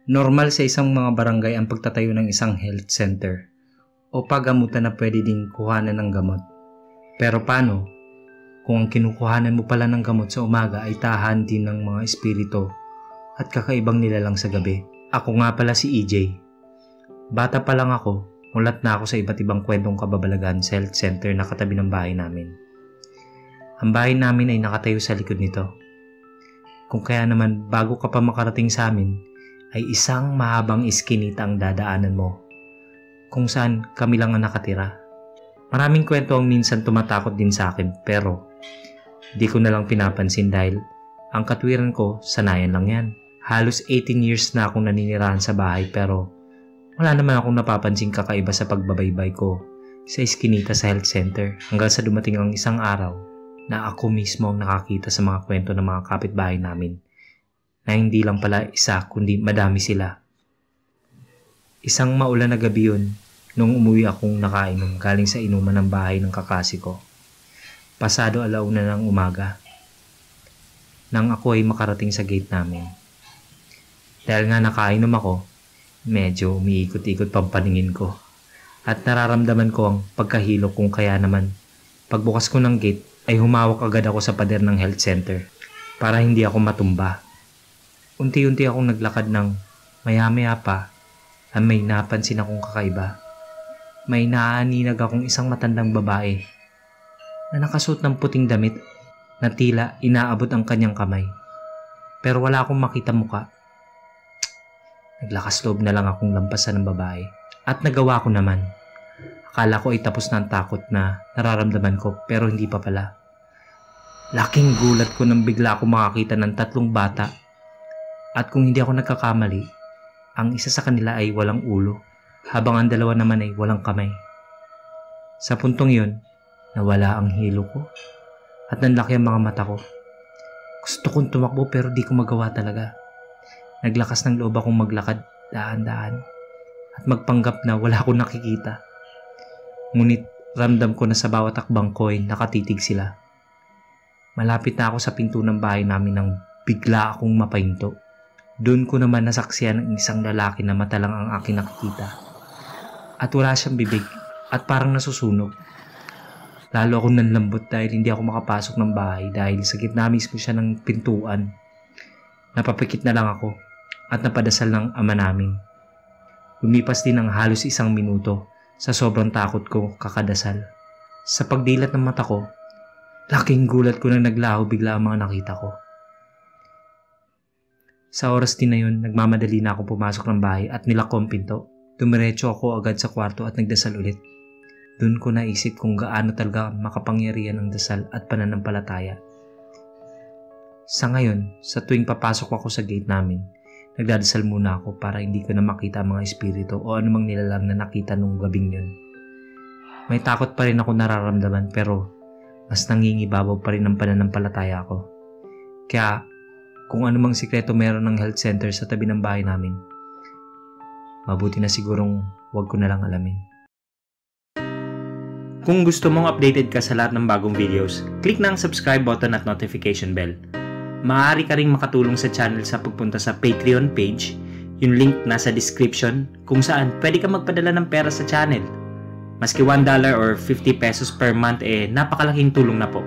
Normal sa isang mga barangay ang pagtatayo ng isang health center o paggamutan na pwede ding kuhanan ng gamot. Pero paano kung ang kinukuhanan mo pala ng gamot sa umaga ay tahan din ng mga espiritu at kakaibang nilalang sa gabi? Ako nga pala si EJ. Bata pa lang ako, mulat na ako sa iba't ibang kwentong kababalaghan sa health center na katabi ng bahay namin. Ang bahay namin ay nakatayo sa likod nito. Kung kaya naman bago ka pa makarating sa amin, ay isang mahabang iskinita ang dadaanan mo, kung saan kami lang ang nakatira. Maraming kwento ang minsan tumatakot din sa akin, pero di ko na lang pinapansin dahil ang katwiran ko, sanayan lang yan. Halos 18 years na akong naninirahan sa bahay pero wala naman akong napapansing kakaiba sa pagbabaybay ko sa iskinita sa health center hanggang sa dumating ang isang araw na ako mismo ang nakakita sa mga kwento ng mga kapitbahay namin. Na hindi lang pala isa kundi madami sila. Isang maulan na gabi yun nung umuwi akong nakainom galing sa inuman ng bahay ng kakasi ko. Pasado 1:00 ng umaga nang ako ay makarating sa gate namin. Dahil nga nakainom ako, medyo umiikot-ikot pang paningin ko at nararamdaman ko ang pagkahilo kung kaya naman pagbukas ko ng gate ay humawak agad ako sa pader ng health center para hindi ako matumba. Unti-unti akong naglakad ng maya-maya pa at may napansin akong kakaiba. May naaaninag akong isang matandang babae na nakasuot ng puting damit na tila inaabot ang kanyang kamay. Pero wala akong makita muka. Naglakas loob na lang akong lampasan ng babae at nagawa ko naman. Akala ko ay tapos na ang takot na nararamdaman ko pero hindi pa pala. Laking gulat ko nang bigla akong makakita ng 3 bata. At kung hindi ako nagkakamali, ang isa sa kanila ay walang ulo, habang ang dalawa naman ay walang kamay. Sa puntong yun, nawala ang hilo ko at nanlaki ang mga mata ko. Gusto kong tumakbo pero di ko magawa talaga. Naglakas ng loob akong maglakad dahan-dahan at magpanggap na wala akong nakikita. Ngunit ramdam ko na sa bawat akbang ko ay nakatitig sila. Malapit na ako sa pinto ng bahay namin nang bigla akong mapahinto. Doon ko naman nasaksihan ng isang lalaki na mata lang ang aking nakikita. At wala siyang bibig at parang nasusunog. Lalo akong nanlambot dahil hindi ako makapasok ng bahay dahil sa gitna mismo siya ng pintuan. Napapikit na lang ako at napadasal ng ama namin. Lumipas din ang halos 1 minuto sa sobrang takot ko kakadasal. Sa pagdilat ng mata ko, laking gulat ko na naglaho bigla ang mga nakita ko. Sa oras din na yun, nagmamadali na akong pumasok ng bahay at nilako ang pinto. Dumiretso ako agad sa kwarto at nagdasal ulit. Doon ko naisip kung gaano talaga makapangyarihan ang dasal at pananampalataya. Sa ngayon, sa tuwing papasok ako sa gate namin, nagdadasal muna ako para hindi ko na makita ang mga espiritu o anumang nilalang na nakita nung gabing yun. May takot pa rin ako nararamdaman pero mas nangingibabaw pa rin ang pananampalataya ko. Kaya kung anumang sikreto meron ng health center sa tabi ng bahay namin, mabuti na sigurong wag ko na lang alamin. Kung gusto mong updated ka sa lahat ng bagong videos, click na ang subscribe button at notification bell. Maaari ka ring makatulong sa channel sa pagpunta sa Patreon page, yung link nasa description, kung saan pwede ka magpadala ng pera sa channel. Maski $1 or 50 pesos per month napakalaking tulong na po.